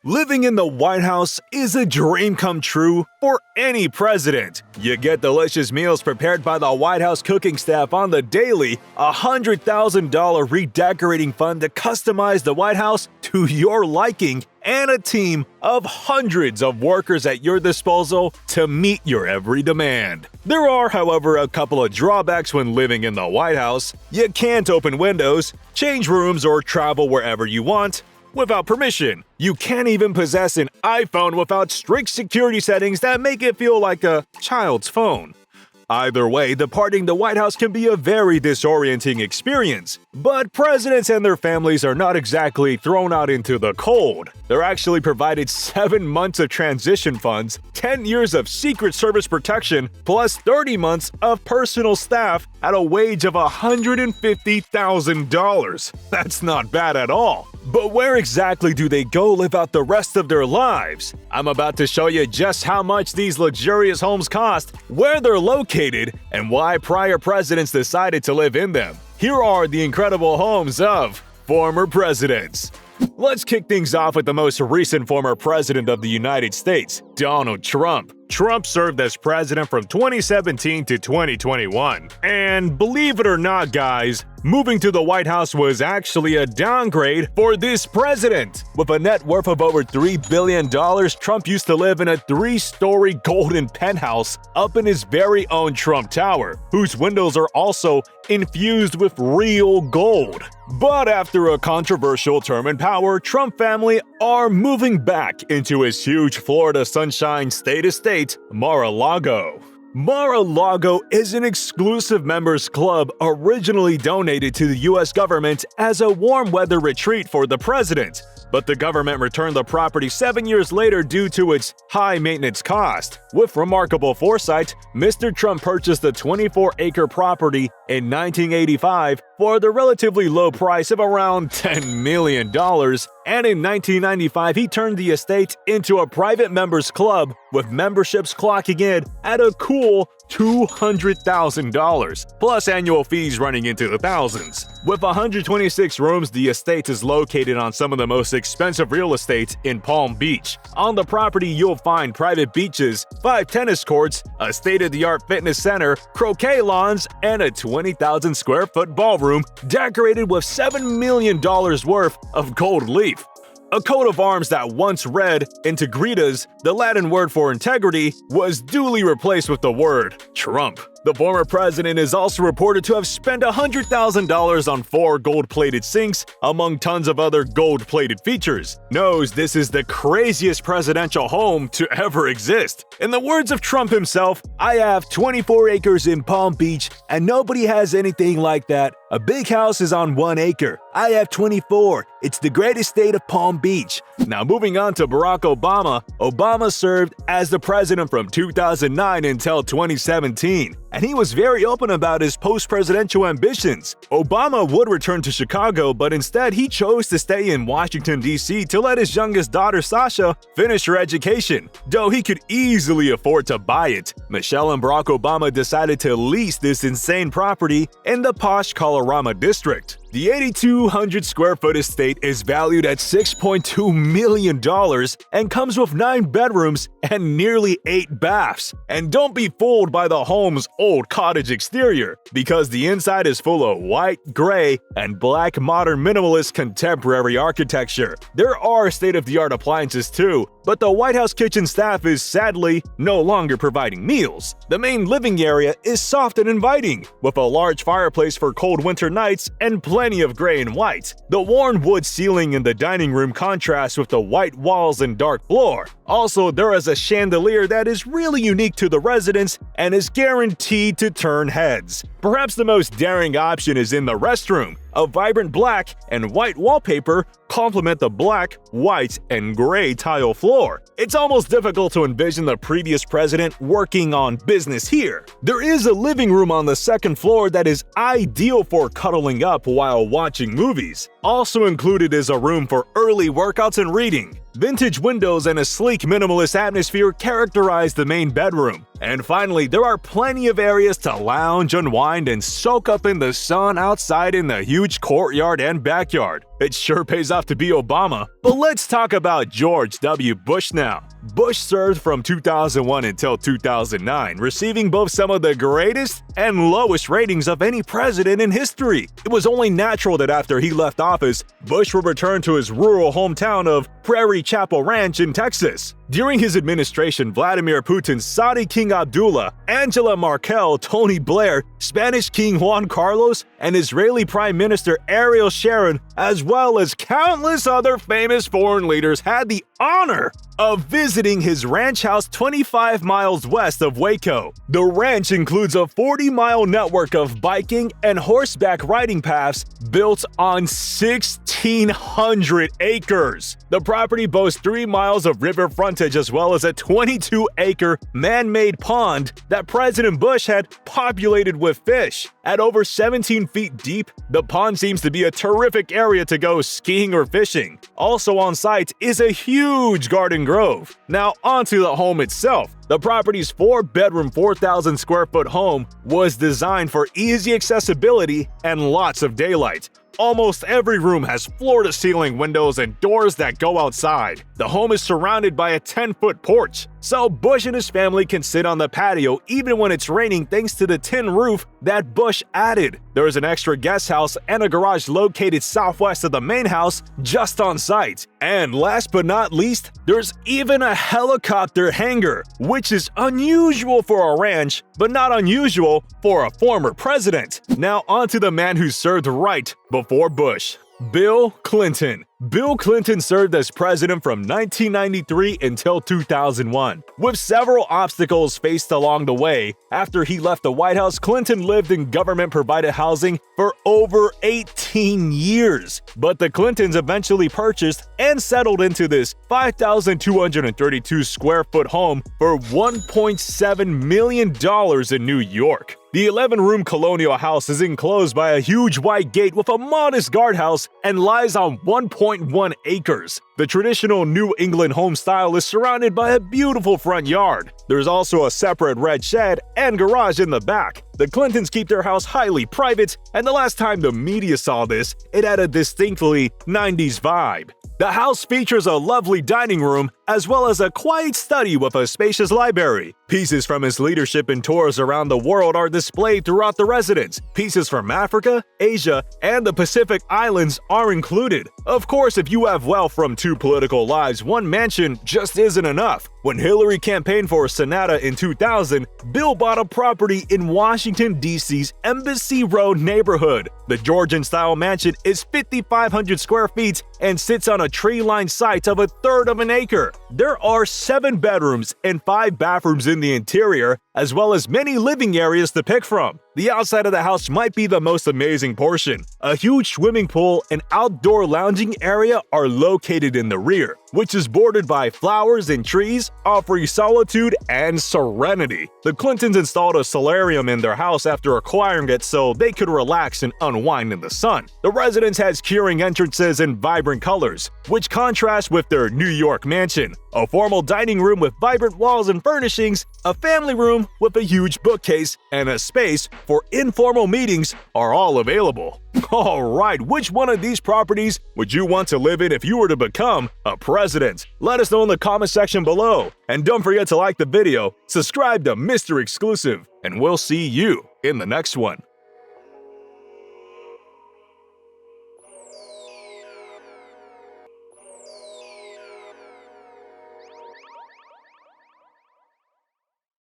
Living in the White House is a dream come true for any president. You get delicious meals prepared by the White House cooking staff on the daily, a $100,000 redecorating fund to customize the White House to your liking, and a team of hundreds of workers at your disposal to meet your every demand. There are, however, a couple of drawbacks when living in the White House. You can't open windows, change rooms, or travel wherever you want without permission. You can't even possess an iPhone without strict security settings that make it feel like a child's phone. Either way, departing the White House can be a very disorienting experience. But presidents and their families are not exactly thrown out into the cold. They're actually provided 7 months of transition funds, 10 years of Secret Service protection, plus 30 months of personal staff at a wage of $150,000. That's not bad at all. But where exactly do they go live out the rest of their lives? I'm about to show you just how much these luxurious homes cost, where they're located, and why prior presidents decided to live in them. Here are the incredible homes of former presidents. Let's kick things off with the most recent former president of the United States, Donald Trump. Trump served as president from 2017 to 2021. And believe it or not, guys, moving to the White House was actually a downgrade for this president. With a net worth of over $3 billion, Trump used to live in a 3-story golden penthouse up in his very own Trump Tower, whose windows are also infused with real gold. But after a controversial term in power, Trump family are moving back into his huge Florida Sunshine State estate, Mar-a-Lago. Mar-a-Lago is an exclusive members club originally donated to the U.S. government as a warm weather retreat for the president, but the government returned the property 7 years later due to its high maintenance cost. With remarkable foresight, Mr. Trump purchased the 24-acre property in 1985 for the relatively low price of around $10 million, and in 1995 he turned the estate into a private members club with memberships clocking in at a cool $200,000, plus annual fees running into the thousands. With 126 rooms, the estate is located on some of the most expensive real estate in Palm Beach. On the property, you'll find private beaches, 5 tennis courts, a state-of-the-art fitness center, croquet lawns, and a 20,000-square-foot ballroom decorated with $7 million worth of gold leaf. A coat of arms that once read Integritas, the Latin word for integrity, was duly replaced with the word Trump. The former president is also reported to have spent $100,000 on 4 gold-plated sinks, among tons of other gold-plated features. Knows this is the craziest presidential home to ever exist. In the words of Trump himself, "I have 24 acres in Palm Beach, and nobody has anything like that. A big house is on 1 acre. I have 24. It's the greatest state of Palm Beach." Now moving on to Barack Obama. Obama served as the president from 2009 until 2017. And he was very open about his post-presidential ambitions. Obama would return to Chicago, but instead he chose to stay in Washington, D.C. to let his youngest daughter, Sasha, finish her education. Though he could easily afford to buy it, Michelle and Barack Obama decided to lease this insane property in the posh Colorama district. The 8,200-square-foot estate is valued at $6.2 million and comes with 9 bedrooms and nearly 8 baths. And don't be fooled by the home's old cottage exterior, because the inside is full of white, gray, and black modern minimalist contemporary architecture. There are state-of-the-art appliances too, but the White House kitchen staff is sadly no longer providing meals. The main living area is soft and inviting, with a large fireplace for cold winter nights and plenty of gray and white. The worn wood ceiling in the dining room contrasts with the white walls and dark floor. Also, there is a chandelier that is really unique to the residence and is guaranteed to turn heads. Perhaps the most daring option is in the restroom. A vibrant black and white wallpaper complement the black, white, and gray tile floor. It's almost difficult to envision the previous president working on business here. There is a living room on the 2nd floor that is ideal for cuddling up while watching movies. Also included is a room for early workouts and reading. Vintage windows and a sleek minimalist atmosphere characterize the main bedroom. And finally, there are plenty of areas to lounge, unwind, and soak up in the sun outside in the huge courtyard and backyard. It sure pays off to be Obama. But let's talk about George W. Bush now. Bush served from 2001 until 2009, receiving both some of the greatest and lowest ratings of any president in history. It was only natural that after he left office, Bush would return to his rural hometown of Prairie Chapel Ranch in Texas. During his administration, Vladimir Putin's Saudi King Abdullah, Angela Merkel, Tony Blair, Spanish King Juan Carlos, and Israeli Prime Minister Ariel Sharon, as well as countless other famous foreign leaders, had the honor of visiting his ranch house 25 miles west of Waco. The ranch includes a 40-mile network of biking and horseback riding paths built on 1,600 acres. The property boasts 3 miles of river frontage as well as a 22-acre man-made pond that President Bush had populated with fish. At over 17 feet deep, the pond seems to be a terrific area to go skiing or fishing. Also on site is a huge garden grove. Now onto the home itself. The property's 4-bedroom, 4,000 square foot home was designed for easy accessibility and lots of daylight. Almost every room has floor-to-ceiling windows and doors that go outside. The home is surrounded by a 10-foot porch, so Bush and his family can sit on the patio even when it's raining thanks to the tin roof that Bush added. There is an extra guest house and a garage located southwest of the main house just on site. And last but not least, there's even a helicopter hangar, which is unusual for a ranch, but not unusual for a former president. Now onto the man who served right before Bush. Bill Clinton. Bill Clinton served as president from 1993 until 2001. With several obstacles faced along the way, after he left the White House, Clinton lived in government-provided housing for over 18 years. But the Clintons eventually purchased and settled into this 5,232 square foot home for $1.7 million in New York. The 11-room colonial house is enclosed by a huge white gate with a modest guardhouse and lies on 1.1 acres. The traditional New England home style is surrounded by a beautiful front yard. There's also a separate red shed and garage in the back. The Clintons keep their house highly private, and the last time the media saw this, it had a distinctly 90s vibe. The house features a lovely dining room as well as a quiet study with a spacious library. Pieces from his leadership in tours around the world are displayed throughout the residence. Pieces from Africa, Asia, and the Pacific Islands are included. Of course, if you have wealth from 2 political lives, one mansion just isn't enough. When Hillary campaigned for Senata in 2000, Bill bought a property in Washington, D.C.'s Embassy Road neighborhood. The Georgian-style mansion is 5,500 square feet and sits on a tree-lined site of 1/3 of an acre. There are 7 bedrooms and 5 bathrooms in the interior, as well as many living areas to pick from. The outside of the house might be the most amazing portion. A huge swimming pool and outdoor lounging area are located in the rear, which is bordered by flowers and trees, offering solitude and serenity. The Clintons installed a solarium in their house after acquiring it so they could relax and unwind in the sun. The residence has curing entrances in vibrant colors, which contrast with their New York mansion. A formal dining room with vibrant walls and furnishings, a family room with a huge bookcase, and a space for informal meetings are all available. Alright, which one of these properties would you want to live in if you were to become a president? Let us know in the comment section below. And don't forget to like the video, subscribe to Mr. Exclusive, and we'll see you in the next one.